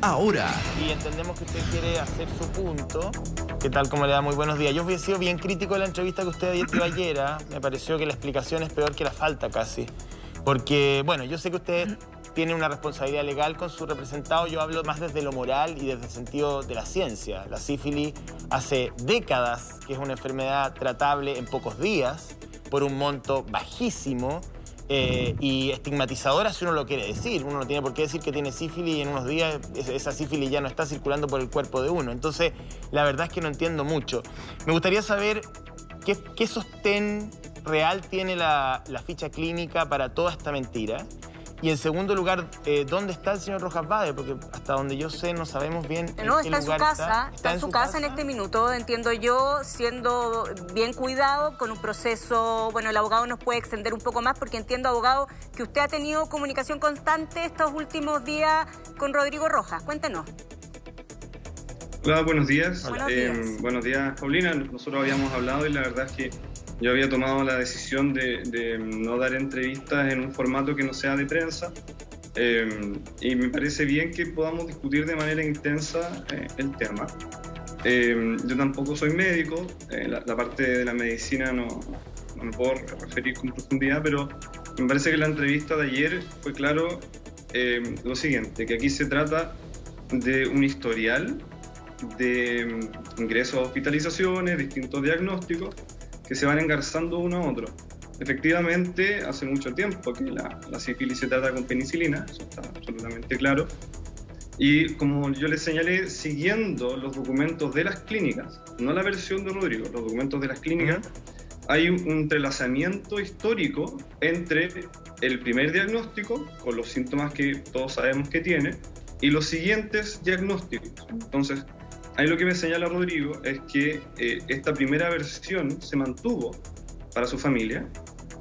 ahora. Y entendemos que usted quiere hacer su punto. ¿Qué tal? ¿Cómo le da? Muy buenos días. Yo hubiera sido bien crítico de la entrevista que usted dio ayer. Me pareció que la explicación es peor que la falta casi. Porque, bueno, yo sé que usted tiene una responsabilidad legal con su representado. Yo hablo más desde lo moral y desde el sentido de la ciencia. La sífilis hace décadas que es una enfermedad tratable en pocos días por un monto bajísimo. Y estigmatizadora si uno lo quiere decir. Uno no tiene por qué decir que tiene sífilis y en unos días esa sífilis ya no está circulando por el cuerpo de uno. Entonces, la verdad es que no entiendo mucho. Me gustaría saber qué sostén real tiene la ficha clínica para toda esta mentira. Y en segundo lugar, ¿dónde está el señor Rojas Bade? Porque hasta donde yo sé no sabemos bien no, en qué lugar está. Está en su casa en este minuto, entiendo yo, siendo bien cuidado con un proceso. Bueno, el abogado nos puede extender un poco más porque entiendo, abogado, que usted ha tenido comunicación constante estos últimos días con Rodrigo Rojas. Cuéntenos. Hola, buenos días. Buenos días. Buenos días, Paulina. Nosotros habíamos hablado y la verdad es que yo había tomado la decisión de no dar entrevistas en un formato que no sea de prensa y me parece bien que podamos discutir de manera intensa el tema. Yo tampoco soy médico, la parte de la medicina no me puedo referir con profundidad, pero me parece que la entrevista de ayer fue claro lo siguiente, que aquí se trata de un historial de ingresos a hospitalizaciones, distintos diagnósticos, que se van engarzando uno a otro. Efectivamente, hace mucho tiempo que la sífilis se trata con penicilina, eso está absolutamente claro. Y como yo les señalé, siguiendo los documentos de las clínicas, no la versión de Rodrigo, los documentos de las clínicas, hay un entrelazamiento histórico entre el primer diagnóstico, con los síntomas que todos sabemos que tiene, y los siguientes diagnósticos. Entonces, ahí lo que me señala Rodrigo es que esta primera versión se mantuvo para su familia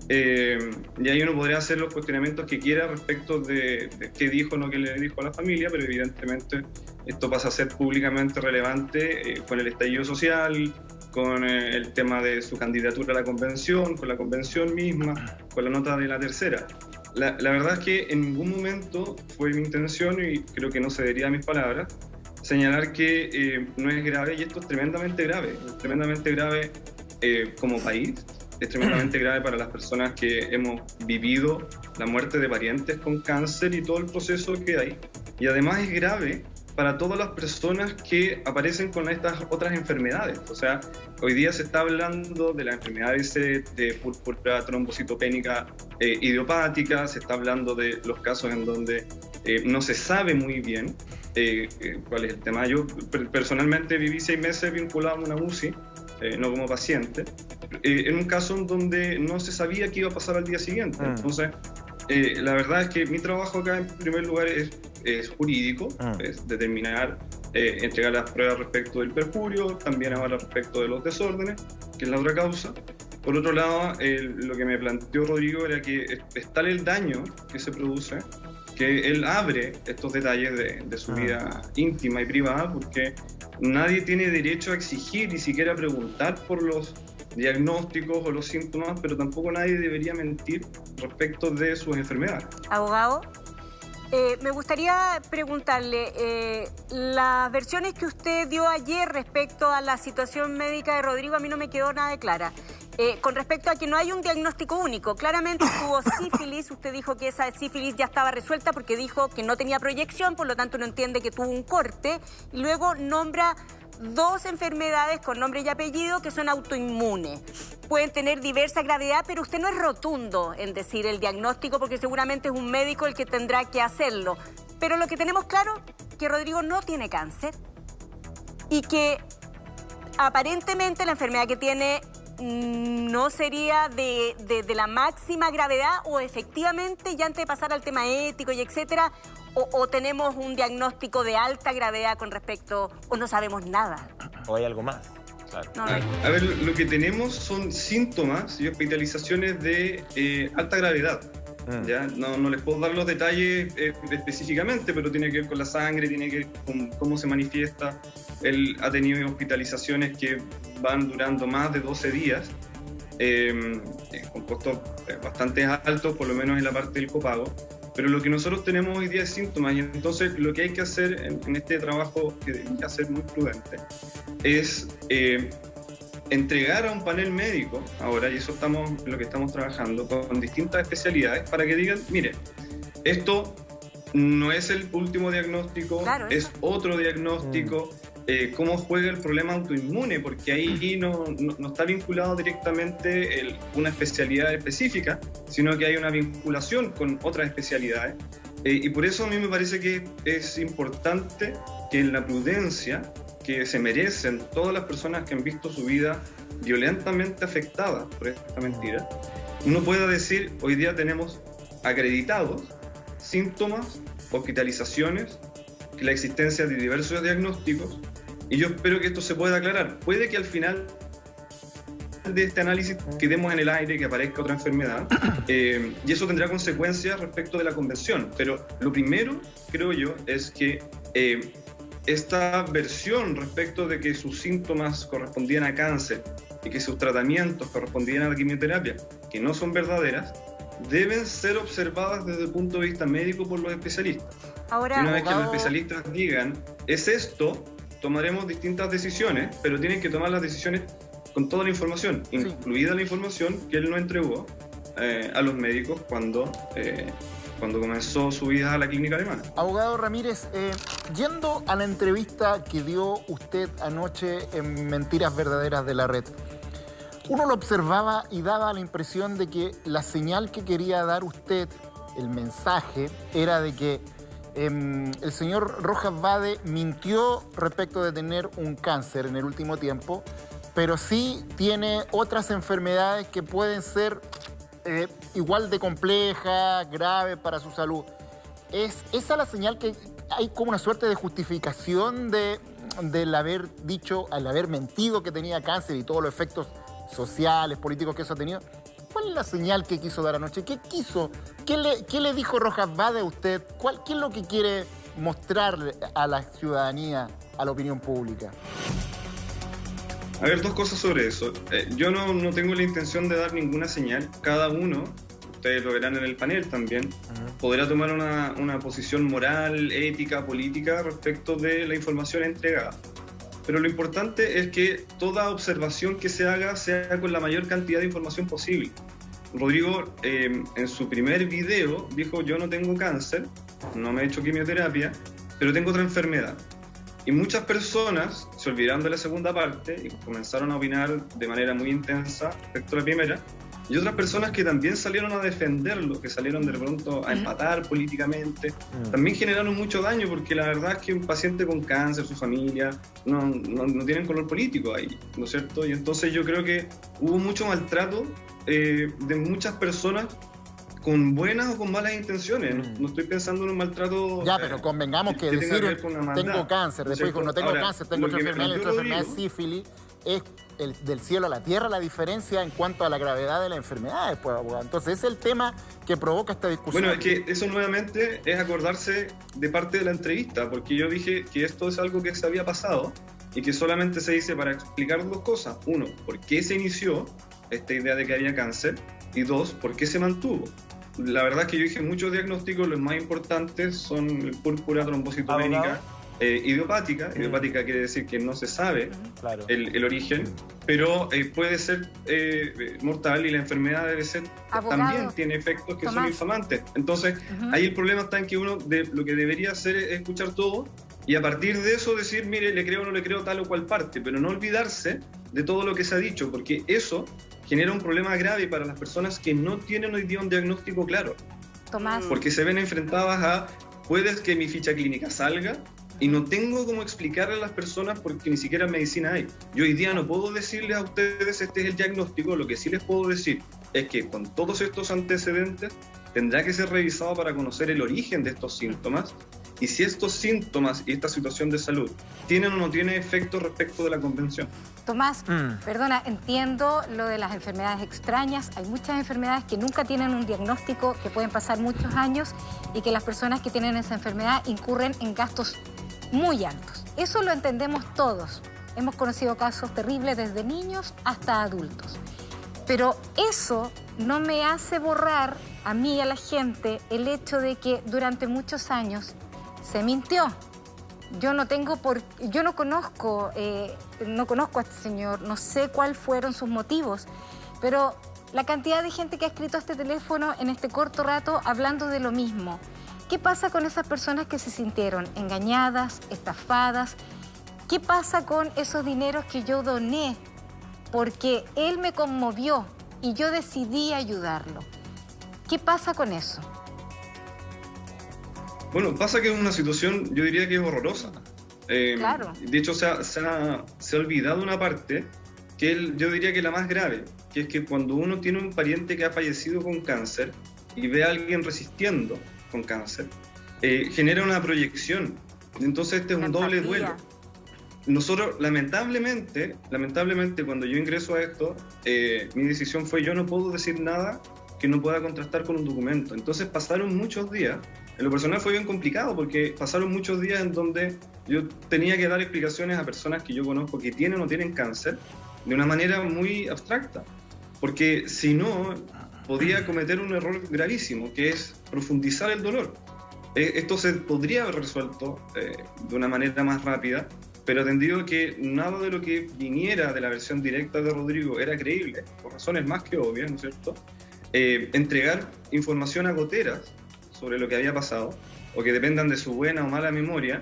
y ahí uno podría hacer los cuestionamientos que quiera respecto de qué dijo o no que le dijo a la familia, pero evidentemente esto pasa a ser públicamente relevante con el estallido social, con el tema de su candidatura a la convención, con la convención misma, con la nota de la tercera. La verdad es que en ningún momento fue mi intención, y creo que no cedería a mis palabras, señalar que no es grave, y esto es tremendamente grave como país, es tremendamente grave para las personas que hemos vivido la muerte de parientes con cáncer y todo el proceso que hay, y además es grave para todas las personas que aparecen con estas otras enfermedades. O sea, hoy día se está hablando de la enfermedad de púrpura trombocitopénica idiopática, se está hablando de los casos en donde no se sabe muy bien cuál es el tema. Yo personalmente viví 6 meses vinculado a una UCI, no como paciente, en un caso en donde no se sabía qué iba a pasar al día siguiente. Entonces, la verdad es que mi trabajo acá en primer lugar es jurídico, es determinar, entregar las pruebas respecto del perjurio, también ahora respecto de los desórdenes, que es la otra causa. Por otro lado, lo que me planteó Rodrigo era que es tal el daño que se produce que él abre estos detalles de su vida íntima y privada, porque nadie tiene derecho a exigir ni siquiera preguntar por los diagnósticos o los síntomas, pero tampoco nadie debería mentir respecto de sus enfermedades. Abogado, me gustaría preguntarle, las versiones que usted dio ayer respecto a la situación médica de Rodrigo a mí no me quedó nada de clara. Con respecto a que no hay un diagnóstico único, claramente tuvo sífilis, usted dijo que esa sífilis ya estaba resuelta porque dijo que no tenía proyección, por lo tanto uno entiende que tuvo un corte, y luego nombra 2 enfermedades con nombre y apellido que son autoinmunes. Pueden tener diversa gravedad, pero usted no es rotundo en decir el diagnóstico porque seguramente es un médico el que tendrá que hacerlo. Pero lo que tenemos claro es que Rodrigo no tiene cáncer y que aparentemente la enfermedad que tiene no sería de la máxima gravedad, o efectivamente, ya antes de pasar al tema ético y etcétera, o tenemos un diagnóstico de alta gravedad con respecto, o no sabemos nada. ¿O hay algo más? Claro. No, a ver, lo que tenemos son síntomas y hospitalizaciones de alta gravedad. ¿Ya? No les puedo dar los detalles específicamente, pero tiene que ver con la sangre, tiene que ver con cómo se manifiesta. Él ha tenido hospitalizaciones que van durando más de 12 días, con costos bastante altos, por lo menos en la parte del copago. pero lo que nosotros tenemos hoy día es síntomas, y entonces lo que hay que hacer en este trabajo, que hay que hacer muy prudente, es entregar a un panel médico ahora, y eso es lo que estamos trabajando, con distintas especialidades, para que digan, mire, esto no es el último diagnóstico, claro, es otro diagnóstico, cómo juega el problema autoinmune, porque ahí no está vinculado directamente una especialidad específica, sino que hay una vinculación con otras especialidades. Y por eso a mí me parece que es importante que en la prudencia que se merecen todas las personas que han visto su vida violentamente afectada por esta mentira, uno pueda decir, hoy día tenemos acreditados síntomas, hospitalizaciones, la existencia de diversos diagnósticos, y yo espero que esto se pueda aclarar. Puede que al final de este análisis quedemos en el aire, que aparezca otra enfermedad, y eso tendrá consecuencias respecto de la convención, pero lo primero, creo yo, es que esta versión respecto de que sus síntomas correspondían a cáncer y que sus tratamientos correspondían a la quimioterapia, que no son verdaderas, deben ser observadas desde el punto de vista médico por los especialistas. Ahora, una vez que los especialistas digan, es esto, tomaremos distintas decisiones, pero tienen que tomar las decisiones con toda la información, incluida la información que él no entregó a los médicos cuando comenzó su vida a la clínica alemana. Abogado Ramírez, yendo a la entrevista que dio usted anoche en Mentiras Verdaderas de la Red, uno lo observaba y daba la impresión de que la señal que quería dar usted, el mensaje, era de que el señor Rojas Vade mintió respecto de tener un cáncer en el último tiempo, pero sí tiene otras enfermedades que pueden ser igual de compleja, grave para su salud. ¿Es esa la señal que hay como una suerte de justificación del haber dicho, al haber mentido que tenía cáncer y todos los efectos sociales, políticos que eso ha tenido? ¿Cuál es la señal que quiso dar anoche? ¿Qué quiso? ¿Qué le dijo Rojas Vade a usted? ¿Qué es lo que quiere mostrarle a la ciudadanía, a la opinión pública? A ver, dos cosas sobre eso. Yo no tengo la intención de dar ninguna señal. Cada uno, ustedes lo verán en el panel también, podrá tomar una posición moral, ética, política respecto de la información entregada. Pero lo importante es que toda observación que se haga sea con la mayor cantidad de información posible. Rodrigo, en su primer video, dijo, yo no tengo cáncer, no me he hecho quimioterapia, pero tengo otra enfermedad. Y muchas personas se olvidaron de la segunda parte y comenzaron a opinar de manera muy intensa respecto a la primera. Y otras personas que también salieron a defenderlo, que salieron de pronto a empatar políticamente, también generaron mucho daño, porque la verdad es que un paciente con cáncer, su familia, no tienen color político ahí, ¿no es cierto? Y entonces yo creo que hubo mucho maltrato de muchas personas con buenas o con malas intenciones. No estoy pensando en un maltrato... Ya, pero convengamos que decir tengo cáncer, después dijo no tengo cáncer, tengo otra enfermedad, es sífilis, es del cielo a la tierra la diferencia en cuanto a la gravedad de la enfermedad. Pues, entonces, ese es el tema que provoca esta discusión. Bueno, es que eso nuevamente es acordarse de parte de la entrevista, porque yo dije que esto es algo que se había pasado y que solamente se dice para explicar dos cosas. Uno, por qué se inició esta idea de que había cáncer, y dos, por qué se mantuvo. La verdad es que yo dije muchos diagnósticos, los más importantes son el púrpura trombocitógénica idiopática. Idiopática quiere decir que no se sabe el origen, pero puede ser mortal, y la enfermedad debe ser, también tiene efectos que son infamantes. Entonces, ahí el problema está en que uno lo que debería hacer es escuchar todo y a partir de eso decir, mire, le creo o no le creo tal o cual parte, pero no olvidarse de todo lo que se ha dicho, porque eso genera un problema grave para las personas que no tienen hoy día un diagnóstico claro. Tomás. Porque se ven enfrentadas a, puede que mi ficha clínica salga y no tengo cómo explicarle a las personas porque ni siquiera medicina hay. Yo hoy día no puedo decirles a ustedes este es el diagnóstico, lo que sí les puedo decir es que con todos estos antecedentes tendrá que ser revisado para conocer el origen de estos síntomas y si estos síntomas y esta situación de salud tienen o no tienen efecto respecto de la convención. Tomás, perdona, entiendo lo de las enfermedades extrañas. Hay muchas enfermedades que nunca tienen un diagnóstico, que pueden pasar muchos años y que las personas que tienen esa enfermedad incurren en gastos muy altos. Eso lo entendemos todos. Hemos conocido casos terribles desde niños hasta adultos. Pero eso no me hace borrar a mí y a la gente el hecho de que durante muchos años se mintió. Yo no conozco a este señor, no sé cuáles fueron sus motivos, pero la cantidad de gente que ha escrito a este teléfono en este corto rato hablando de lo mismo. ¿Qué pasa con esas personas que se sintieron engañadas, estafadas? ¿Qué pasa con esos dineros que yo doné porque él me conmovió y yo decidí ayudarlo? ¿Qué pasa con eso? Bueno, pasa que es una situación, yo diría que es horrorosa. Claro. De hecho, se ha olvidado una parte que yo diría que es la más grave, que es que cuando uno tiene un pariente que ha fallecido con cáncer y ve a alguien resistiendo con cáncer, genera una proyección. Entonces este es un doble duelo. Nosotros, lamentablemente, cuando yo ingreso a esto, mi decisión fue: yo no puedo decir nada que no pueda contrastar con un documento. Entonces pasaron muchos días. En lo personal fue bien complicado porque pasaron muchos días en donde yo tenía que dar explicaciones a personas que yo conozco que tienen o tienen cáncer de una manera muy abstracta, porque si no, podía cometer un error gravísimo, que es profundizar el dolor. Esto se podría haber resuelto de una manera más rápida, pero atendido que nada de lo que viniera de la versión directa de Rodrigo era creíble, por razones más que obvias, ¿no es cierto? Entregar información a goteras sobre lo que había pasado, o que dependan de su buena o mala memoria,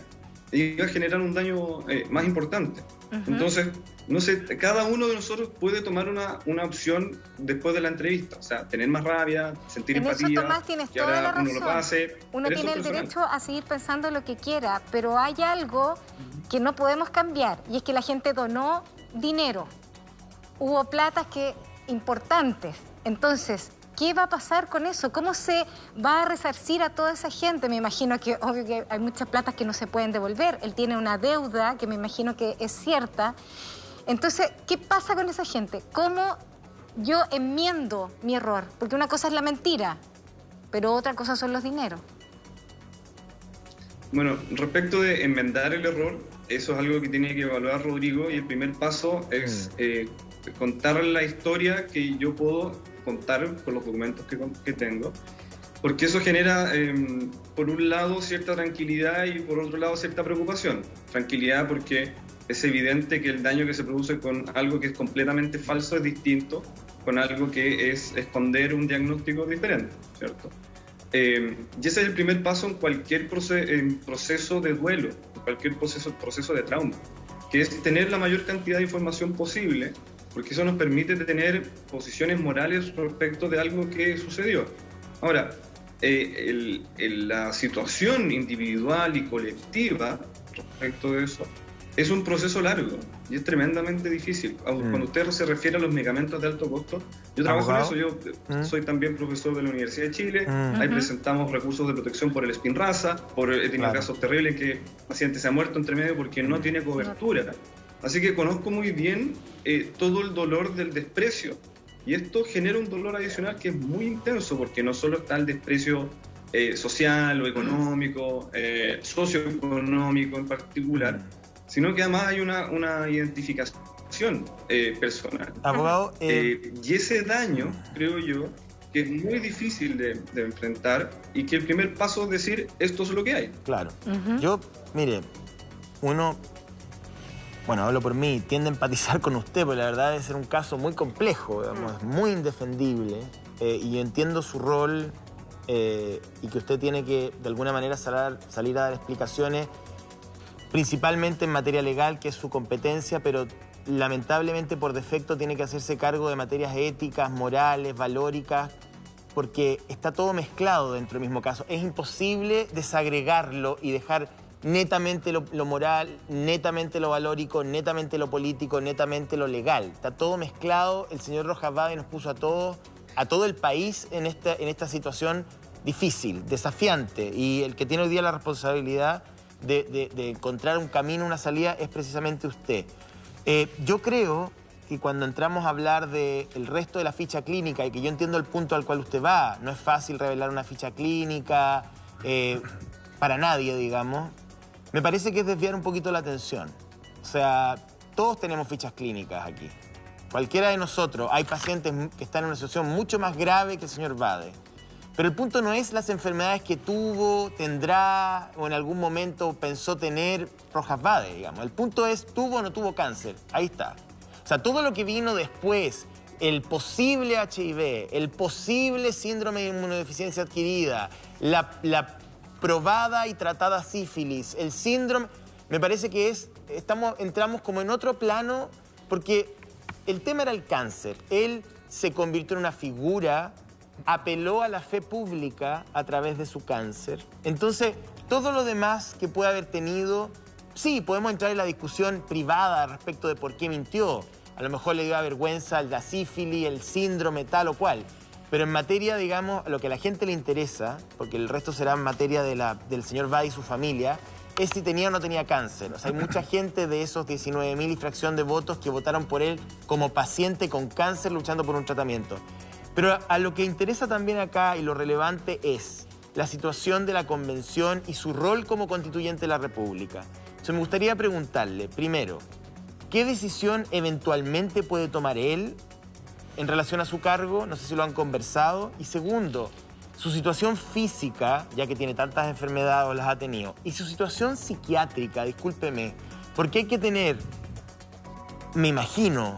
iba a generar un daño más importante. Entonces, no sé, cada uno de nosotros puede tomar una opción después de la entrevista, o sea, tener más rabia, sentir empatía. En eso, Tomás, tienes toda la razón. Uno tiene el derecho a seguir pensando lo que quiera, pero hay algo que no podemos cambiar, y es que la gente donó dinero. Hubo platas importantes. Entonces, ¿qué va a pasar con eso? ¿Cómo se va a resarcir a toda esa gente? Me imagino que, obvio, que hay muchas platas que no se pueden devolver. Él tiene una deuda que me imagino que es cierta. Entonces, ¿qué pasa con esa gente? ¿Cómo yo enmiendo mi error? Porque una cosa es la mentira, pero otra cosa son los dineros. Bueno, respecto de enmendar el error, eso es algo que tiene que evaluar Rodrigo, y el primer paso es contar la historia que yo puedo contar con los documentos que tengo, porque eso genera, por un lado, cierta tranquilidad y por otro lado, cierta preocupación. Tranquilidad porque es evidente que el daño que se produce con algo que es completamente falso es distinto con algo que es esconder un diagnóstico diferente, ¿cierto? Y ese es el primer paso en cualquier proceso de duelo, en cualquier proceso de trauma, que es tener la mayor cantidad de información posible, porque eso nos permite tener posiciones morales respecto de algo que sucedió. Ahora, la situación individual y colectiva respecto de eso es un proceso largo y es tremendamente difícil. Cuando usted se refiere a los medicamentos de alto costo, yo trabajo en eso. Yo soy también profesor de la Universidad de Chile. Ahí presentamos recursos de protección por el Spinraza. He tenido casos terribles en que el paciente se ha muerto entre medio porque no tiene cobertura. Así que conozco muy bien todo el dolor del desprecio. Y esto genera un dolor adicional que es muy intenso, porque no solo está el desprecio social o económico, socioeconómico en particular, sino que además hay una identificación personal. Abogado, y ese daño, creo yo, que es muy difícil de enfrentar, y que el primer paso es decir, esto es lo que hay. Claro. Yo, mire, hablo por mí, tiende a empatizar con usted, porque la verdad debe ser un caso muy complejo, digamos, muy indefendible, y yo entiendo su rol y que usted tiene que, de alguna manera, salir a dar explicaciones, principalmente en materia legal, que es su competencia, pero lamentablemente por defecto tiene que hacerse cargo de materias éticas, morales, valóricas, porque está todo mezclado dentro del mismo caso. Es imposible desagregarlo y dejar netamente lo moral, netamente lo valórico, netamente lo político, netamente lo legal. Está todo mezclado. El señor Rojas Bade nos puso a todo el país en esta situación difícil, desafiante, y el que tiene hoy día la responsabilidad de encontrar un camino, una salida, es precisamente usted. Yo creo que cuando entramos a hablar del resto de la ficha clínica, y que yo entiendo el punto al cual usted va, no es fácil revelar una ficha clínica para nadie, digamos, me parece que es desviar un poquito la atención. O sea, todos tenemos fichas clínicas aquí. Cualquiera de nosotros. Hay pacientes que están en una situación mucho más grave que el señor Bade. Pero el punto no es las enfermedades que tuvo, tendrá o en algún momento pensó tener Rojas Vade, digamos. El punto es, ¿tuvo o no tuvo cáncer? Ahí está. O sea, todo lo que vino después, el posible HIV, el posible síndrome de inmunodeficiencia adquirida, la probada y tratada sífilis, el síndrome... Me parece que entramos como en otro plano porque el tema era el cáncer. Él se convirtió en una figura, apeló a la fe pública a través de su cáncer. Entonces, todo lo demás que puede haber tenido, sí, podemos entrar en la discusión privada respecto de por qué mintió. A lo mejor le dio vergüenza la sífilis, el síndrome tal o cual. Pero en materia, digamos, lo que a la gente le interesa, porque el resto será en materia del señor Vade y su familia, es si tenía o no tenía cáncer. O sea, hay mucha gente de esos 19.000 y fracción de votos que votaron por él como paciente con cáncer luchando por un tratamiento. Pero a lo que interesa también acá y lo relevante es la situación de la convención y su rol como constituyente de la República. Entonces me gustaría preguntarle, primero, ¿qué decisión eventualmente puede tomar él en relación a su cargo? No sé si lo han conversado. Y segundo, su situación física, ya que tiene tantas enfermedades o las ha tenido, y su situación psiquiátrica, discúlpeme, porque hay que tener, me imagino,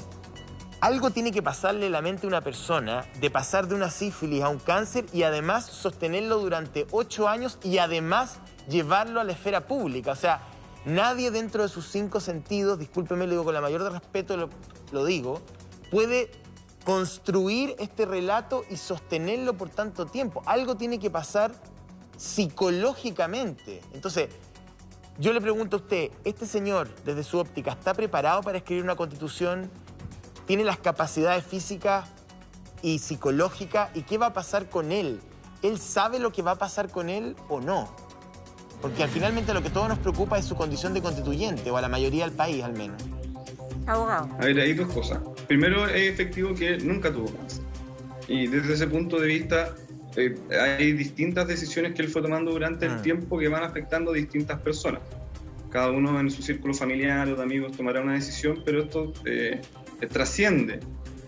algo tiene que pasarle la mente a una persona de pasar de una sífilis a un cáncer y además sostenerlo durante 8 años y además llevarlo a la esfera pública. O sea, nadie dentro de sus 5 sentidos, discúlpeme, lo digo con la mayor de respeto, lo digo, puede construir este relato y sostenerlo por tanto tiempo. Algo tiene que pasar psicológicamente. Entonces, yo le pregunto a usted, ¿este señor, desde su óptica, está preparado para escribir una constitución? ¿Tiene las capacidades físicas y psicológicas? ¿Y qué va a pasar con él? ¿Él sabe lo que va a pasar con él o no? Porque finalmente lo que todo nos preocupa es su condición de constituyente, o a la mayoría del país al menos. Abogado. A ver, hay dos cosas. Primero, es efectivo que nunca tuvo cáncer. Y desde ese punto de vista, hay distintas decisiones que él fue tomando durante el tiempo que van afectando a distintas personas. Cada uno en su círculo familiar o de amigos tomará una decisión, pero esto trasciende.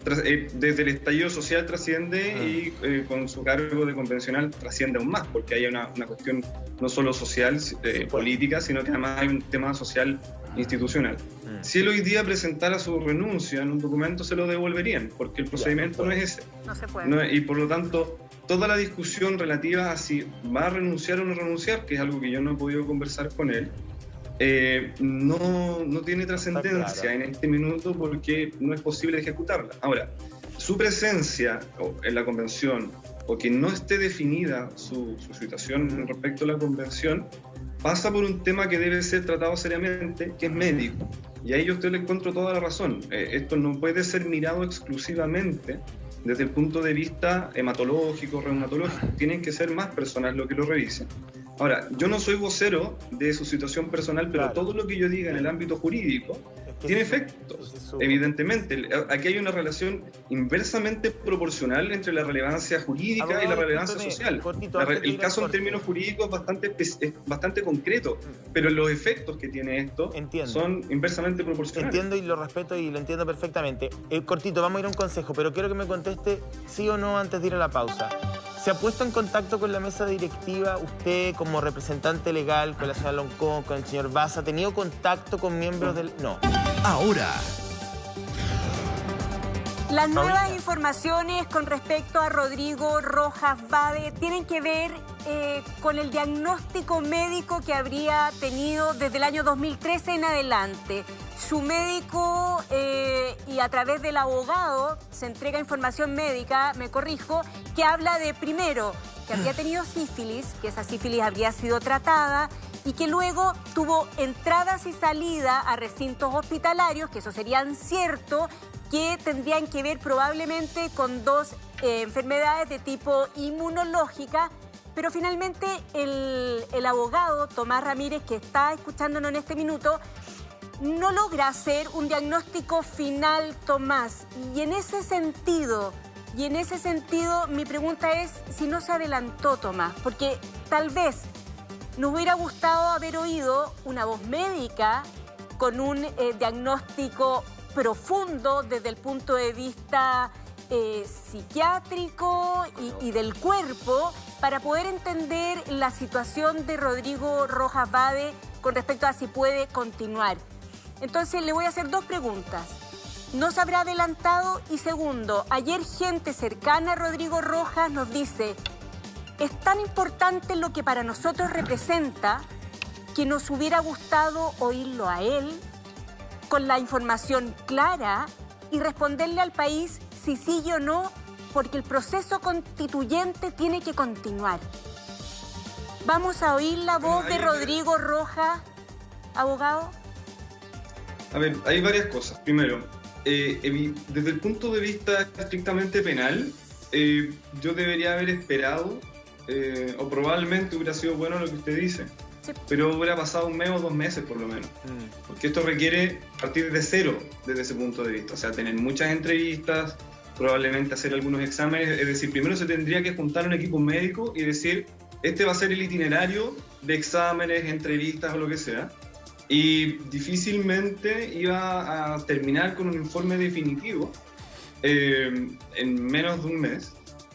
Desde el estallido social trasciende y con su cargo de convencional trasciende aún más, porque hay una cuestión no solo social, política, sino que además hay un tema social institucional. Si él hoy día presentara su renuncia en un documento, se lo devolverían, porque el procedimiento no es ese. No se puede. Y por lo tanto, toda la discusión relativa a si va a renunciar o no renunciar, que es algo que yo no he podido conversar con él, no tiene trascendencia en este minuto porque no es posible ejecutarla. Ahora, su presencia en la convención o que no esté definida su situación respecto a la convención pasa por un tema que debe ser tratado seriamente, que es médico. Y ahí yo a usted le encuentro toda la razón. Esto no puede ser mirado exclusivamente desde el punto de vista hematológico, reumatológico. Tienen que ser más personas lo que lo revisen. Ahora, yo no soy vocero de su situación personal, pero todo lo que yo diga en el ámbito jurídico tiene efectos, evidentemente. Aquí hay una relación inversamente proporcional entre la relevancia jurídica y la relevancia social. El caso en términos jurídicos es bastante concreto, pero los efectos que tiene esto son inversamente proporcionales. Entiendo y lo respeto y lo entiendo perfectamente. Cortito, vamos a ir a un consejo, pero quiero que me conteste sí o no antes de ir a la pausa. ¿Se ha puesto en contacto con la mesa directiva usted como representante legal, con la señora Loncón, con el señor Baza? ¿Ha tenido contacto con miembros del...? No. Ahora. Las nuevas informaciones con respecto a Rodrigo Rojas Vade tienen que ver con el diagnóstico médico que habría tenido desde el año 2013 en adelante. Su médico y a través del abogado se entrega información médica, me corrijo, que habla de, primero, que había tenido sífilis, que esa sífilis habría sido tratada y que luego tuvo entradas y salidas a recintos hospitalarios, que eso serían cierto, que tendrían que ver probablemente con 2 enfermedades de tipo inmunológica, pero finalmente el abogado Tomás Ramírez, que está escuchándonos en este minuto, no logra hacer un diagnóstico final, Tomás. Y en ese sentido, mi pregunta es si no se adelantó, Tomás, porque tal vez nos hubiera gustado haber oído una voz médica con un diagnóstico profundo desde el punto de vista psiquiátrico y del cuerpo para poder entender la situación de Rodrigo Rojas Bade con respecto a si puede continuar. Entonces le voy a hacer dos preguntas. ¿No se habrá adelantado? Y segundo, ayer gente cercana a Rodrigo Rojas nos dice: es tan importante lo que para nosotros representa que nos hubiera gustado oírlo a él con la información clara y responderle al país si sí o no, porque el proceso constituyente tiene que continuar. ¿Vamos a oír la voz de Rodrigo Rojas, abogado? A ver, hay varias cosas. Primero, desde el punto de vista estrictamente penal, yo debería haber esperado, o probablemente hubiera sido bueno lo que usted dice, sí, pero hubiera pasado 1 mes o 2 meses por lo menos, porque esto requiere partir de cero desde ese punto de vista, o sea, tener muchas entrevistas, probablemente hacer algunos exámenes, es decir, primero se tendría que juntar un equipo médico y decir, este va a ser el itinerario de exámenes, entrevistas o lo que sea, y difícilmente iba a terminar con un informe definitivo en menos de 1 mes,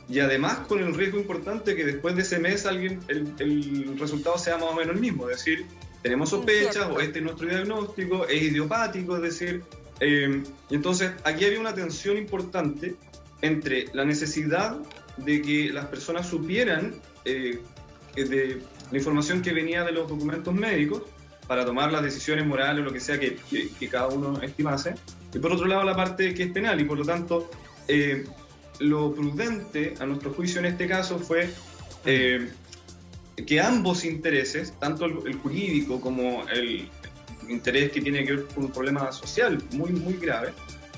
y además con el riesgo importante que después de ese mes el resultado sea más o menos el mismo, es decir, tenemos sospechas o este es nuestro diagnóstico, es idiopático, es decir, y entonces aquí había una tensión importante entre la necesidad de que las personas supieran de la información que venía de los documentos médicos para tomar las decisiones morales o lo que sea que cada uno estimase, y por otro lado la parte que es penal, y por lo tanto lo prudente a nuestro juicio en este caso fue que ambos intereses, tanto el jurídico como el interés que tiene que ver con un problema social muy, muy grave,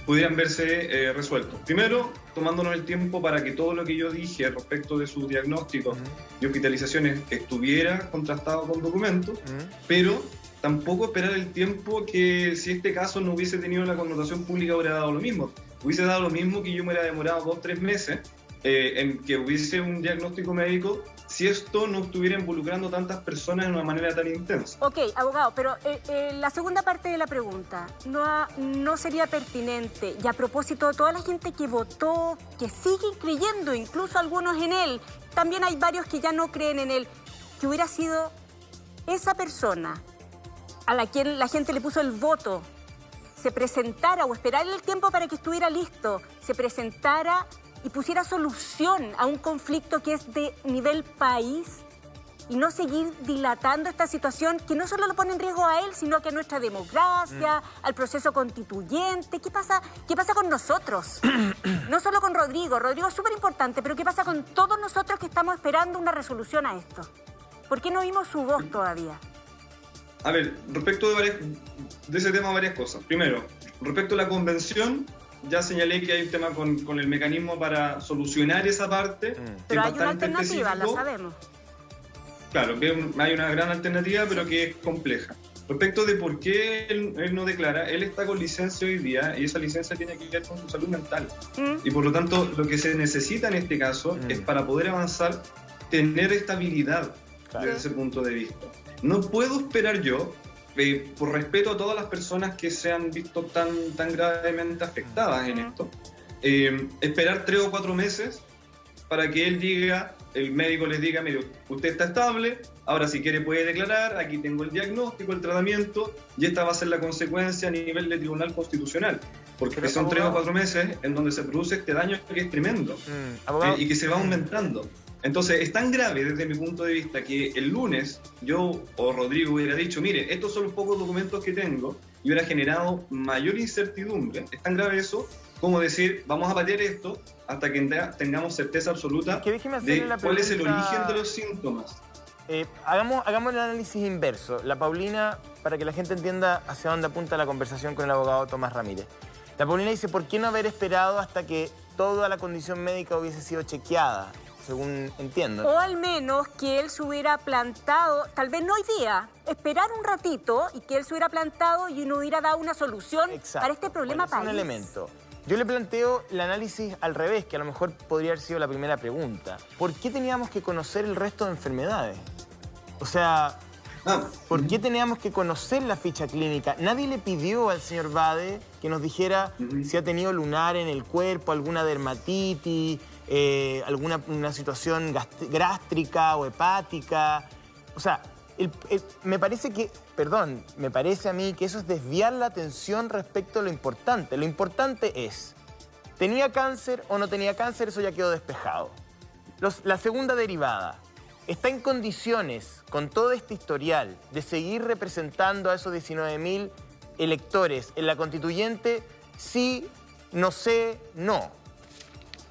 pudieran verse resueltos. Primero, tomándonos el tiempo para que todo lo que yo dije respecto de sus diagnósticos y hospitalizaciones estuviera contrastado con documentos, pero tampoco esperar el tiempo que si este caso no hubiese tenido la connotación pública hubiera dado lo mismo. Hubiese dado lo mismo que yo me hubiera demorado 2 o 3 meses en que hubiese un diagnóstico médico si esto no estuviera involucrando tantas personas de una manera tan intensa. Ok, abogado, pero la segunda parte de la pregunta, ¿no sería pertinente, y a propósito de toda la gente que votó, que sigue creyendo, incluso algunos en él, también hay varios que ya no creen en él, que hubiera sido esa persona a la quien la gente le puso el voto, se presentara o esperara el tiempo para que estuviera listo, se presentara y pusiera solución a un conflicto que es de nivel país y no seguir dilatando esta situación que no solo lo pone en riesgo a él, sino que a nuestra democracia, al proceso constituyente? ¿Qué pasa con nosotros? No solo con Rodrigo. Rodrigo es súper importante, pero ¿qué pasa con todos nosotros que estamos esperando una resolución a esto? ¿Por qué no oímos su voz todavía? A ver, respecto de ese tema varias cosas. Primero, respecto a la convención, ya señalé que hay un tema con el mecanismo para solucionar esa parte. Pero hay una alternativa, la sabemos. Claro, que hay una gran alternativa, pero que es compleja. Respecto de por qué él no declara, él está con licencia hoy día y esa licencia tiene que ver con su salud mental. Y por lo tanto, lo que se necesita en este caso es para poder avanzar, tener estabilidad desde ese punto de vista. No puedo esperar yo, por respeto a todas las personas que se han visto tan gravemente afectadas en esto, esperar 3 o 4 meses para que él diga, el médico les diga, mire, usted está estable, ahora si quiere puede declarar, aquí tengo el diagnóstico, el tratamiento, y esta va a ser la consecuencia a nivel de Tribunal Constitucional. Porque pero, son 3 o 4 meses en donde se produce este daño que es tremendo y que se va aumentando. Entonces, es tan grave desde mi punto de vista que el lunes yo o Rodrigo hubiera dicho, mire, estos son los pocos documentos que tengo, y hubiera generado mayor incertidumbre. Es tan grave eso como decir, vamos a patear esto hasta que tengamos certeza absoluta de cuál es el origen de los síntomas. Hagamos el análisis inverso. La Paulina, para que la gente entienda hacia dónde apunta la conversación con el abogado Tomás Ramírez. La Paulina dice, ¿por qué no haber esperado hasta que toda la condición médica hubiese sido chequeada? Según entiendo. O al menos que él se hubiera plantado, tal vez no hoy día, esperar un ratito y que él se hubiera plantado y no hubiera dado una solución para este problema país. Es un elemento. Yo le planteo el análisis al revés, que a lo mejor podría haber sido la primera pregunta. ¿Por qué teníamos que conocer el resto de enfermedades? O sea, ¿Por qué teníamos que conocer la ficha clínica? Nadie le pidió al señor Bade que nos dijera si ha tenido lunar en el cuerpo, alguna dermatitis, una situación gástrica o hepática. O sea, me parece a mí que eso es desviar la atención respecto a lo importante. Lo importante es, ¿tenía cáncer o no tenía cáncer? Eso ya quedó despejado. La segunda derivada, ¿está en condiciones, con todo este historial, de seguir representando a esos 19.000 electores en la constituyente? Sí, no sé, no.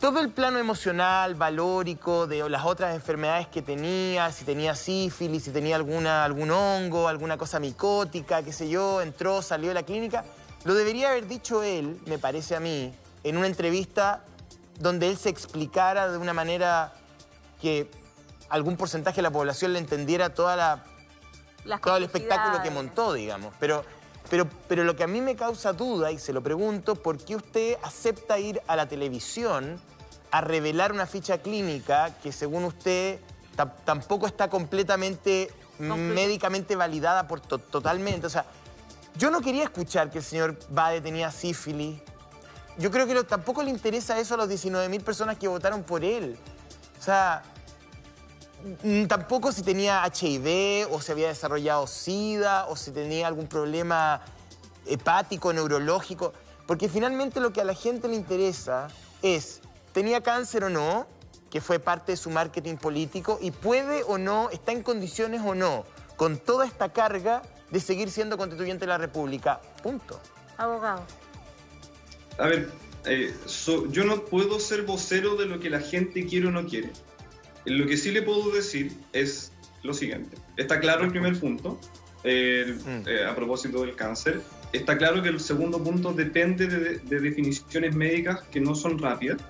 Todo el plano emocional, valórico, de las otras enfermedades que tenía, si tenía sífilis, si tenía algún hongo, alguna cosa micótica, qué sé yo, entró, salió de la clínica, lo debería haber dicho él, me parece a mí, en una entrevista donde él se explicara de una manera que algún porcentaje de la población le entendiera todo el espectáculo que montó, digamos. Pero lo que a mí me causa duda, y se lo pregunto, ¿por qué usted acepta ir a la televisión a revelar una ficha clínica que, según usted, tampoco está completamente médicamente validada totalmente? O sea, yo no quería escuchar que el señor Bade tenía sífilis. Yo creo que tampoco le interesa eso a los 19.000 personas que votaron por él. O sea, tampoco si tenía HIV o si había desarrollado SIDA o si tenía algún problema hepático, neurológico. Porque finalmente lo que a la gente le interesa es, ¿tenía cáncer o no? Que fue parte de su marketing político. Y puede o no, está en condiciones o no, con toda esta carga, de seguir siendo constituyente de la República. Punto. Abogado. A ver, yo no puedo ser vocero de lo que la gente quiere o no quiere. Lo que sí le puedo decir es lo siguiente. Está claro el primer punto, a propósito del cáncer. Está claro que el segundo punto depende de definiciones médicas que no son rápidas.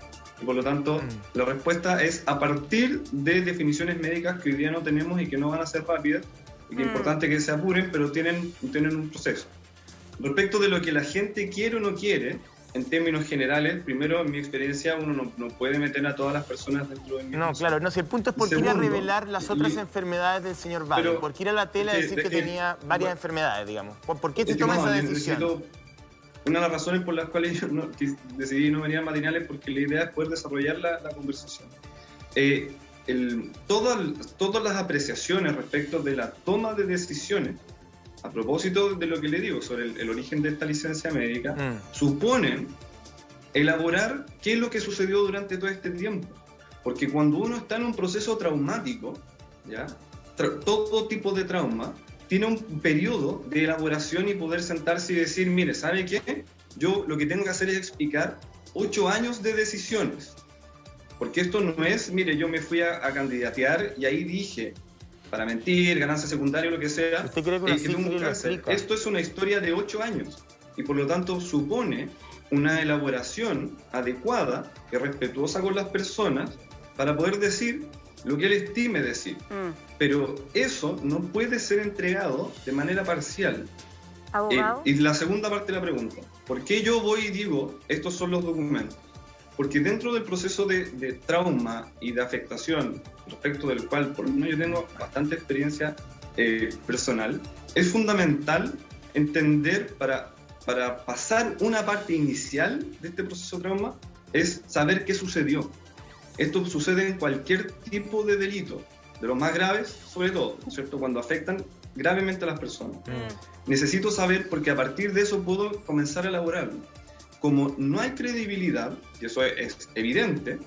Y por lo tanto, la respuesta es a partir de definiciones médicas que hoy día no tenemos y que no van a ser rápidas. Y que es importante que se apuren, pero tienen un proceso. Respecto de lo que la gente quiere o no quiere, en términos generales, primero, en mi experiencia, uno no puede meter a todas las personas dentro de mi No, claro, no, si el punto es por qué ir a revelar las otras enfermedades del señor Bade, por qué ir a la tele a decir que tenía varias enfermedades, digamos. ¿Por qué se toma esa decisión? Una de las razones por las cuales yo decidí no venir a matinales, porque la idea es poder desarrollar la conversación. Todas las apreciaciones respecto de la toma de decisiones, a propósito de lo que le digo sobre el origen de esta licencia médica, suponen elaborar qué es lo que sucedió durante todo este tiempo. Porque cuando uno está en un proceso traumático, ¿ya? Todo tipo de trauma, tiene un periodo de elaboración y poder sentarse y decir, mire, ¿sabe qué? Yo lo que tengo que hacer es explicar 8 años de decisiones. Porque esto no es, mire, yo me fui a candidatear y ahí dije, para mentir, ganancia secundaria, lo que sea, ¿usted cree que una sífilis lo explica? Esto es una historia de 8 años y por lo tanto supone una elaboración adecuada y respetuosa con las personas para poder decir lo que él estime decir. Pero eso no puede ser entregado de manera parcial. ¿Abogado? Y la segunda parte de la pregunta, ¿por qué yo voy y digo estos son los documentos? Porque dentro del proceso de trauma y de afectación, respecto del cual por lo menos yo tengo bastante experiencia personal, es fundamental entender para pasar una parte inicial de este proceso de trauma, es saber qué sucedió. Esto sucede en cualquier tipo de delito, de los más graves sobre todo, ¿no es cierto?, cuando afectan gravemente a las personas. Necesito saber porque a partir de eso puedo comenzar a elaborarlo. Como no hay credibilidad, y eso es evidente,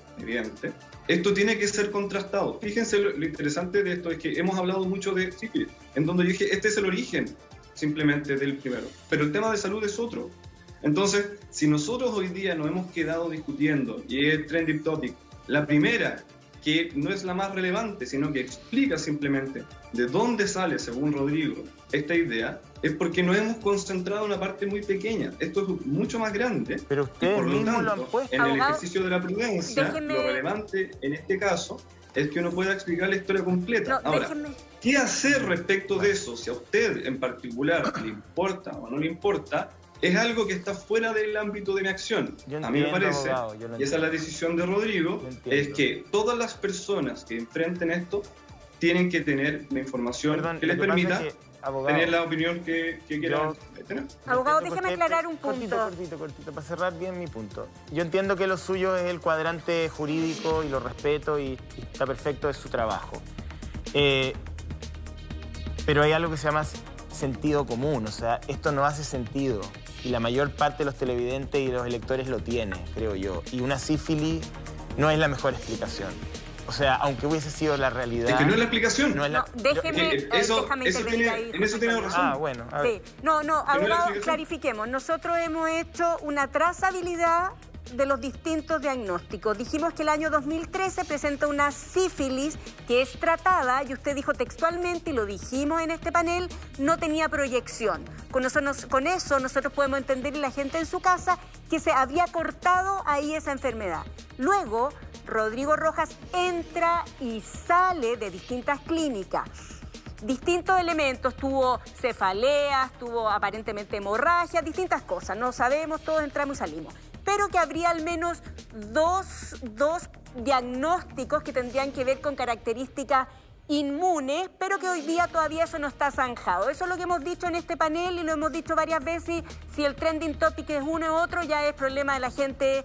esto tiene que ser contrastado. Fíjense lo interesante de esto es que hemos hablado mucho de sífilis, en donde yo dije, este es el origen simplemente del primero, pero el tema de salud es otro. Entonces, si nosotros hoy día nos hemos quedado discutiendo, y es trending topic, la primera, que no es la más relevante, sino que explica simplemente de dónde sale, según Rodrigo, esta idea, es porque nos hemos concentrado en una parte muy pequeña. Esto es mucho más grande. Pero ustedes por lo mismos tanto, lo han puesto. en el ejercicio de la prudencia, lo relevante en este caso es que uno pueda explicar la historia completa. Ahora, ¿qué hacer respecto de eso? Si a usted en particular le importa o no le importa, es algo que está fuera del ámbito de mi acción. A mí me parece, y esa es la decisión de Rodrigo, es que todas las personas que enfrenten esto tienen que tener la información Perdón, que les lo que pasa permita es que, abogado, tener la opinión que quieran tener. Abogado, entiendo déjeme por qué- aclarar un punto. Cortito, para cerrar bien mi punto. Yo entiendo que lo suyo es el cuadrante jurídico y lo respeto y está perfecto, es su trabajo. Pero hay algo que se llama sentido común, o sea, esto no hace sentido. Y la mayor parte de los televidentes y los electores lo tiene, creo yo. Y una sífilis no es la mejor explicación. O sea, aunque hubiese sido la realidad... Es que no es la explicación. No es la... No, déjeme intervenir ahí. En eso tiene razón. Ah, bueno. A ver. Sí. No, la abogado, explicación. clarifiquemos. Nosotros hemos hecho una trazabilidad de los distintos diagnósticos. Dijimos que el año 2013 presenta una sífilis que es tratada, y usted dijo textualmente, y lo dijimos en este panel, no tenía proyección. Con eso nosotros podemos entender, y la gente en su casa, que se había cortado ahí esa enfermedad. Luego, Rodrigo Rojas entra y sale de distintas clínicas. Distintos elementos, tuvo cefaleas, tuvo aparentemente hemorragia, distintas cosas, no sabemos, todos entramos y salimos. Pero que habría al menos dos diagnósticos que tendrían que ver con características inmunes, pero que hoy día todavía eso no está zanjado. Eso es lo que hemos dicho en este panel y lo hemos dicho varias veces. Si el trending topic es uno u otro, ya es problema de la gente,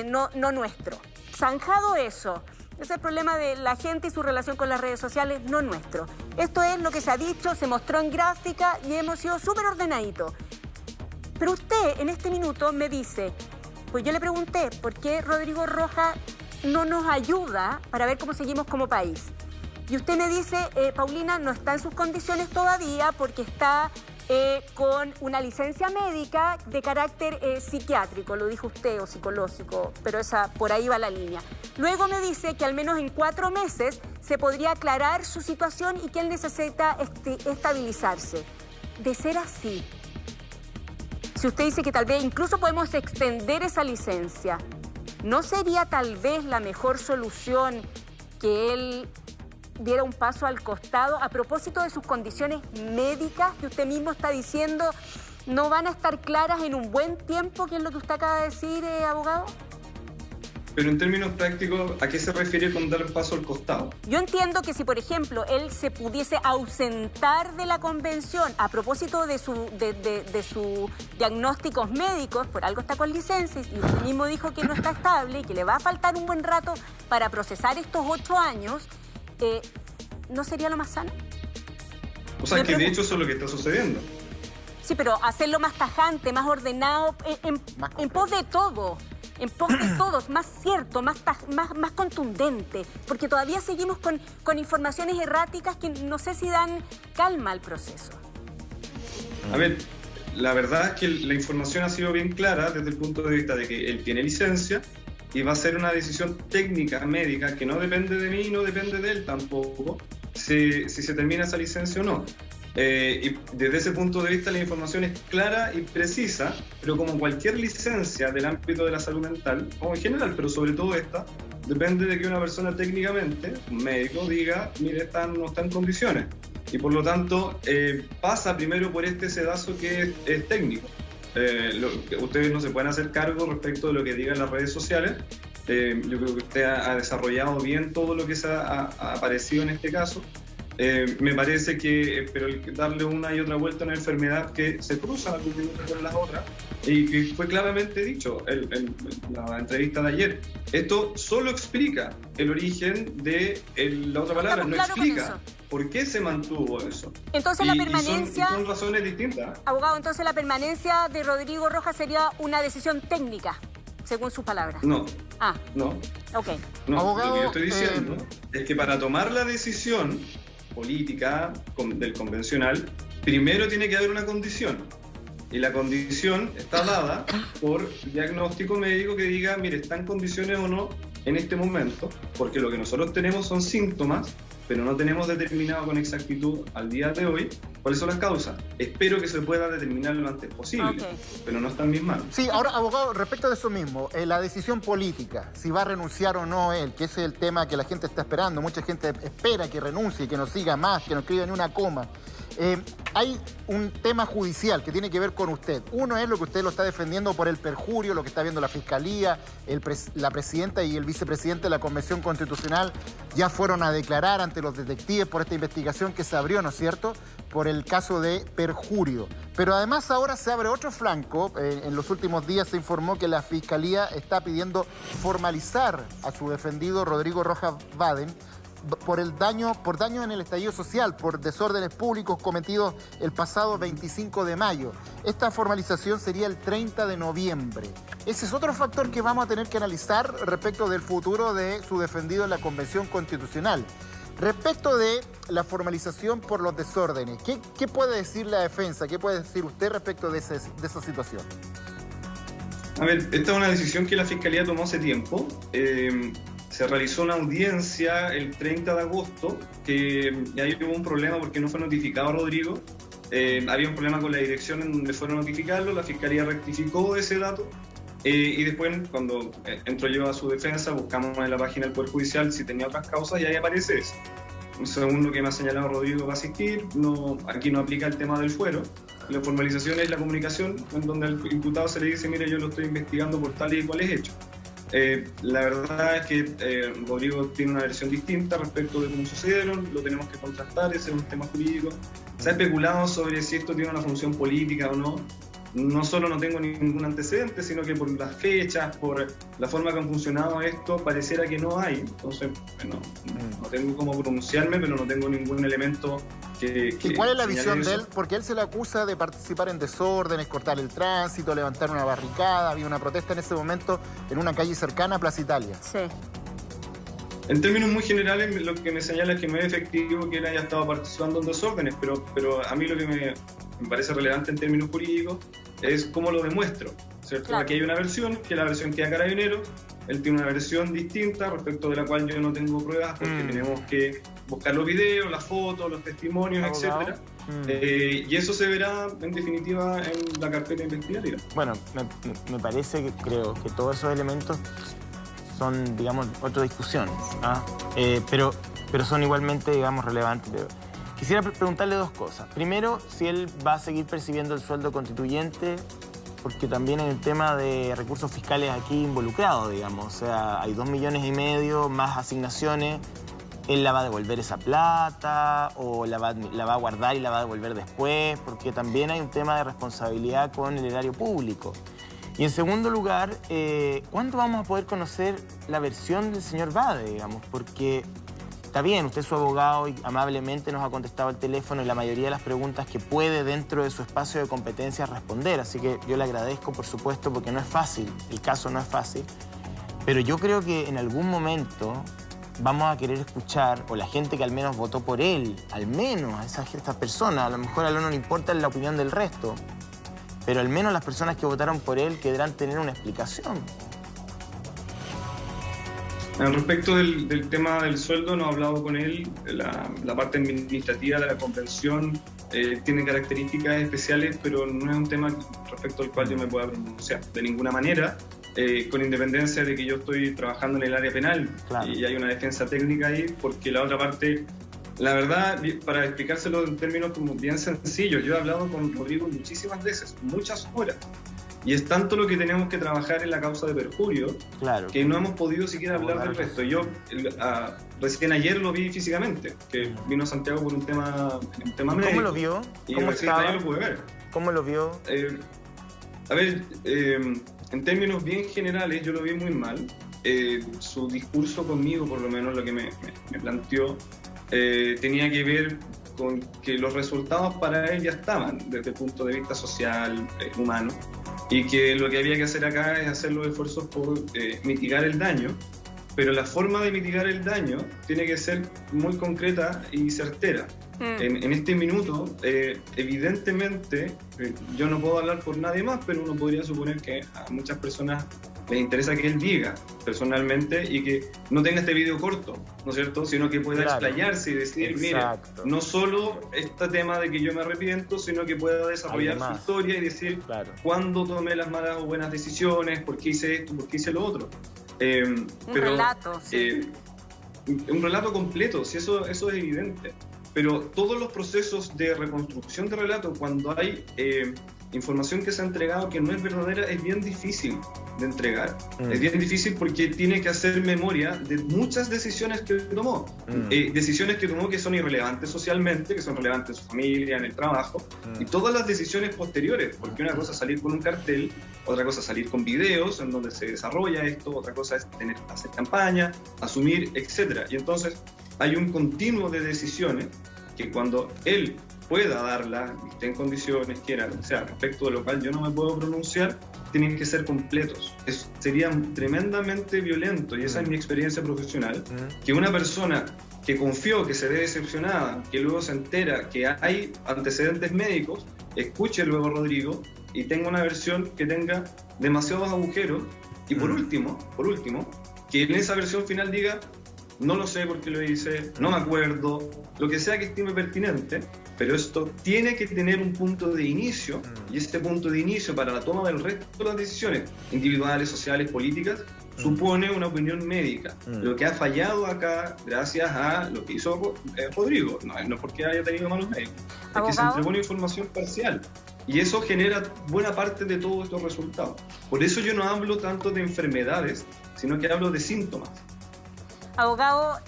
no nuestro. Zanjado eso. Ese es el problema de la gente y su relación con las redes sociales, no nuestro. Esto es lo que se ha dicho, se mostró en gráfica y hemos sido súper ordenaditos. Pero usted en este minuto me dice, pues yo le pregunté, ¿por qué Rodrigo Rojas no nos ayuda para ver cómo seguimos como país? Y usted me dice, Paulina, no está en sus condiciones todavía porque está con una licencia médica de carácter psiquiátrico, lo dijo usted, o psicológico, pero por ahí va la línea. Luego me dice que al menos en 4 meses se podría aclarar su situación y que él necesita estabilizarse. De ser así, si usted dice que tal vez incluso podemos extender esa licencia, ¿no sería tal vez la mejor solución que él diera un paso al costado a propósito de sus condiciones médicas que usted mismo está diciendo no van a estar claras en un buen tiempo, que es lo que usted acaba de decir, abogado? Pero en términos prácticos, ¿a qué se refiere con dar un paso al costado? Yo entiendo que si, por ejemplo, él se pudiese ausentar de la convención a propósito de sus diagnósticos médicos, por algo está con licencia, y usted mismo dijo que no está estable y que le va a faltar un buen rato para procesar estos 8 años, ¿no sería lo más sano? O sea, que de hecho eso es lo que está sucediendo. Sí, pero hacerlo más tajante, más ordenado, en pos de todo. En pos de todos, más cierto, más contundente, porque todavía seguimos con informaciones erráticas que no sé si dan calma al proceso. A ver, la verdad es que la información ha sido bien clara desde el punto de vista de que él tiene licencia y va a ser una decisión técnica, médica, que no depende de mí y no depende de él tampoco, si se termina esa licencia o no. Y desde ese punto de vista la información es clara y precisa, pero como cualquier licencia del ámbito de la salud mental, o en general, pero sobre todo esta, depende de que una persona técnicamente, un médico, diga, mire, no está en condiciones. Y por lo tanto, pasa primero por este sedazo que es técnico. Ustedes no se pueden hacer cargo respecto de lo que digan las redes sociales. Yo creo que usted ha desarrollado bien todo lo que se ha aparecido en este caso. Me parece pero darle una y otra vuelta a una enfermedad que se cruza con las otras, y que fue claramente dicho en la entrevista de ayer. Esto solo explica el origen de la otra palabra, no explica por qué se mantuvo eso. Entonces la permanencia... son razones distintas. Abogado, entonces la permanencia de Rodrigo Rojas sería una decisión técnica, según sus palabras. No. Ah. No. Ok. No, abogado, lo que yo estoy diciendo es que para tomar la decisión política del convencional, primero tiene que haber una condición. Y la condición está dada por diagnóstico médico que diga, mire, está en condiciones o no en este momento, porque lo que nosotros tenemos son síntomas, pero no tenemos determinado con exactitud al día de hoy cuáles son las causas. Espero que se pueda determinar lo antes posible, pero no está en mis manos. Sí, ahora, abogado, respecto de eso mismo, la decisión política, si va a renunciar o no él, que ese es el tema que la gente está esperando. Mucha gente espera que renuncie, que no siga más, que no escriba ni una coma. Hay un tema judicial que tiene que ver con usted. Uno es lo que usted lo está defendiendo por el perjurio, lo que está viendo la Fiscalía, la presidenta y el vicepresidente de la Convención Constitucional ya fueron a declarar ante los detectives por esta investigación que se abrió, ¿no es cierto?, por el caso de perjurio. Pero además ahora se abre otro flanco. En los últimos días se informó que la Fiscalía está pidiendo formalizar a su defendido Rodrigo Rojas Baden por daño en el estallido social, por desórdenes públicos cometidos el pasado 25 de mayo. Esta formalización sería el 30 de noviembre. Ese es otro factor que vamos a tener que analizar respecto del futuro de su defendido en la Convención Constitucional. Respecto de la formalización por los desórdenes, ¿qué puede decir la defensa? ¿Qué puede decir usted respecto de esa situación? A ver, esta es una decisión que la Fiscalía tomó hace tiempo. Se realizó una audiencia el 30 de agosto, que ahí hubo un problema porque no fue notificado a Rodrigo. Había un problema con la dirección en donde fueron a notificarlo, la Fiscalía rectificó ese dato. Y después, cuando entro yo a su defensa, buscamos en la página del Poder Judicial si tenía otras causas y ahí aparece eso. Según lo que me ha señalado Rodrigo va a asistir, aquí no aplica el tema del fuero. La formalización es la comunicación en donde al imputado se le dice, mire, yo lo estoy investigando por tales y cuales hechos. La verdad es que Rodrigo tiene una versión distinta respecto de cómo sucedieron, lo tenemos que contrastar, ese es un tema jurídico. Se ha especulado sobre si esto tiene una función política o no. No solo no tengo ningún antecedente, sino que por las fechas, por la forma que han funcionado esto, pareciera que no hay. Entonces, bueno, no tengo cómo pronunciarme, pero no tengo ningún elemento que ¿Y cuál es la visión eso. de él? Porque él se le acusa de participar en desórdenes, cortar el tránsito, levantar una barricada. Había una protesta en ese momento en una calle cercana a Plaza Italia. Sí. En términos muy generales, lo que me señala es que no es efectivo que él haya estado participando en desórdenes, pero a mí lo que me parece relevante en términos jurídicos es cómo lo demuestro, ¿cierto? Claro. Aquí hay una versión, que es la versión que da Carabineros, él tiene una versión distinta respecto de la cual yo no tengo pruebas porque tenemos que buscar los videos, las fotos, los testimonios, Abogado. etc. Y eso se verá en definitiva en la carpeta investigativa. Bueno, me parece que creo que todos esos elementos son, digamos, otra discusión, ¿ah? Pero son igualmente, digamos, relevantes. Quisiera preguntarle dos cosas. Primero, si él va a seguir percibiendo el sueldo constituyente, porque también hay un tema de recursos fiscales aquí involucrado, digamos. O sea, hay 2,5 millones más asignaciones. ¿Él la va a devolver esa plata o la va a guardar y la va a devolver después? Porque también hay un tema de responsabilidad con el erario público. Y en segundo lugar, ¿cuándo vamos a poder conocer la versión del señor Bade, digamos? Porque está bien, usted es su abogado y amablemente nos ha contestado el teléfono y la mayoría de las preguntas que puede dentro de su espacio de competencia responder. Así que yo le agradezco, por supuesto, porque no es fácil, el caso no es fácil. Pero yo creo que en algún momento vamos a querer escuchar, o la gente que al menos votó por él, al menos a estas personas, a lo mejor a él no le importa la opinión del resto, pero al menos las personas que votaron por él querrán tener una explicación. Respecto del tema del sueldo, no he hablado con él. La parte administrativa de la convención tiene características especiales, pero no es un tema respecto al cual yo me pueda pronunciar de ninguna manera, con independencia de que yo estoy trabajando en el área penal. Claro. Y hay una defensa técnica ahí, porque la otra parte, la verdad, para explicárselo en términos como bien sencillos, yo he hablado con Rodrigo muchísimas veces, muchas horas. Y es tanto lo que tenemos que trabajar en la causa de perjurio, claro, que no hemos podido siquiera hablar del resto. Yo recién ayer lo vi físicamente, que vino a Santiago por un tema médico. ¿Cómo lo vio? ¿Cómo estaba? Ayer lo pude ver. ¿Cómo lo vio? A ver, en términos bien generales yo lo vi muy mal. Su discurso conmigo, por lo menos lo que me planteó, tenía que ver con que los resultados para él ya estaban desde el punto de vista social, humano, y que lo que había que hacer acá es hacer los esfuerzos por mitigar el daño, pero la forma de mitigar el daño tiene que ser muy concreta y certera. En este minuto, evidentemente, yo no puedo hablar por nadie más, pero uno podría suponer que a muchas personas les interesa que él diga personalmente y que no tenga este video corto, ¿no es cierto? Sino que pueda explayarse y decir, exacto, mire, no solo este tema de que yo me arrepiento, sino que pueda desarrollar su historia y decir cuándo tomé las malas o buenas decisiones, por qué hice esto, por qué hice lo otro. Un relato, sí. Un relato completo, si eso es evidente. pero todos los procesos de reconstrucción de relato, cuando hay información que se ha entregado que no es verdadera, es bien difícil de entregar. Es bien difícil porque tiene que hacer memoria de muchas decisiones que tomó. Decisiones que tomó que son irrelevantes socialmente, que son relevantes en su familia, en el trabajo, y todas las decisiones posteriores, porque una cosa es salir con un cartel, otra cosa es salir con videos en donde se desarrolla esto, otra cosa es hacer campaña, asumir, etc. Y entonces hay un continuo de decisiones que cuando él pueda darla, esté en condiciones, quiera, o sea, respecto de lo cual yo no me puedo pronunciar, tienen que ser completos. Sería tremendamente violento, y esa es mi experiencia profesional, que una persona que confió, que se ve decepcionada, que luego se entera que hay antecedentes médicos, escuche luego a Rodrigo y tenga una versión que tenga demasiados agujeros, y por último, que en esa versión final diga: no lo sé por qué lo hice, no me acuerdo, lo que sea que estime pertinente, pero esto tiene que tener un punto de inicio, y este punto de inicio para la toma del resto de las decisiones individuales, sociales, políticas, supone una opinión médica. Lo que ha fallado acá, gracias a lo que hizo Rodrigo, no es porque haya tenido malos médicos, es que se entregó una información parcial. Y eso genera buena parte de todos estos resultados. Por eso yo no hablo tanto de enfermedades, sino que hablo de síntomas. Abogado,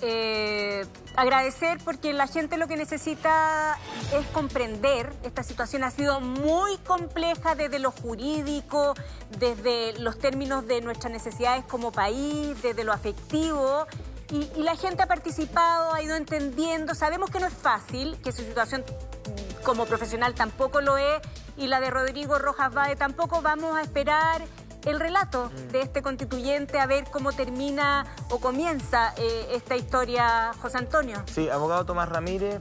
agradecer porque la gente lo que necesita es comprender. Esta situación ha sido muy compleja desde lo jurídico, desde los términos de nuestras necesidades como país, desde lo afectivo. Y la gente ha participado, ha ido entendiendo. Sabemos que no es fácil, que su situación como profesional tampoco lo es, y la de Rodrigo Rojas Bade tampoco. Vamos a esperar el relato de este constituyente, a ver cómo termina o comienza esta historia, José Antonio. Sí, abogado Tomás Ramírez,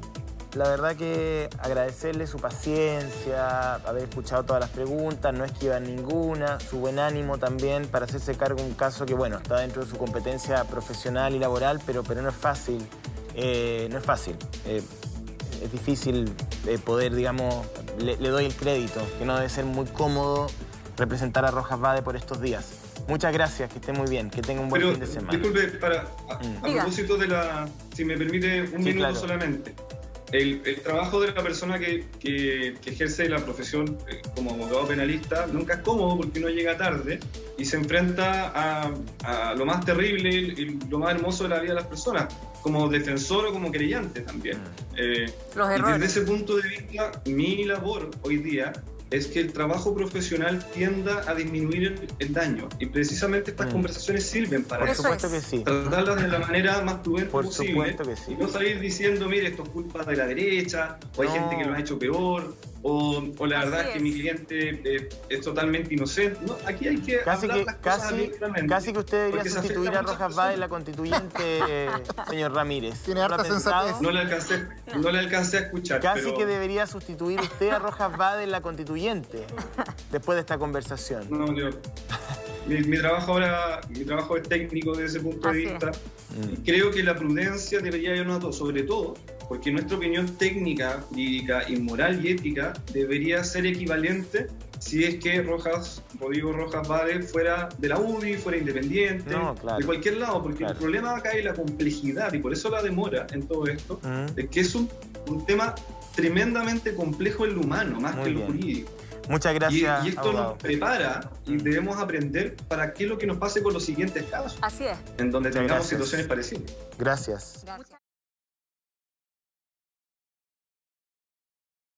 la verdad que agradecerle su paciencia, haber escuchado todas las preguntas, no esquivar ninguna, su buen ánimo también para hacerse cargo de un caso que, bueno, está dentro de su competencia profesional y laboral, pero no es fácil, no es fácil. Es difícil poder, digamos, le doy el crédito, que no debe ser muy cómodo representar a Rojas Bade por estos días. Muchas gracias, que esté muy bien, que tenga un buen fin de semana. Disculpe, a propósito de si me permite un minuto claro. Solamente. El trabajo de la persona que ejerce la profesión como abogado penalista nunca es cómodo porque uno llega tarde y se enfrenta a lo más terrible y lo más hermoso de la vida de las personas, como defensor o como creyente también. Los errores. Y desde ese punto de vista, mi labor hoy día es que el trabajo profesional tienda a disminuir el daño. Y precisamente estas conversaciones sirven para eso. Por supuesto que sí. Tratarlas de la manera más prudente posible. Por supuesto que sí. Y no salir diciendo, mire, esto es culpa de la derecha, o hay gente que lo ha hecho peor, o la verdad es que mi cliente es totalmente inocente. No, aquí hay que hablar las cosas abiertamente. Casi que usted debería sustituir a Rojas Bade en la constituyente, señor Ramírez. Tiene harta sensatez. No le alcancé a escuchar. Casi que debería sustituir usted a Rojas Bade en la constituyente después de esta conversación. No, mi trabajo ahora, mi trabajo es técnico desde ese punto de vista. Creo que la prudencia debería irnos sobre todo, porque nuestra opinión técnica, jurídica, moral y ética debería ser equivalente si es que Rodrigo Rojas Bade fuera de la UDI, fuera independiente, de cualquier lado, porque el problema acá es la complejidad, y por eso la demora en todo esto, es que es un tema tremendamente complejo en lo humano, más que en lo jurídico. Muchas gracias, y esto abogado. nos prepara y debemos aprender para qué es lo que nos pase con los siguientes casos. Así es. En donde tengamos situaciones parecidas. Gracias.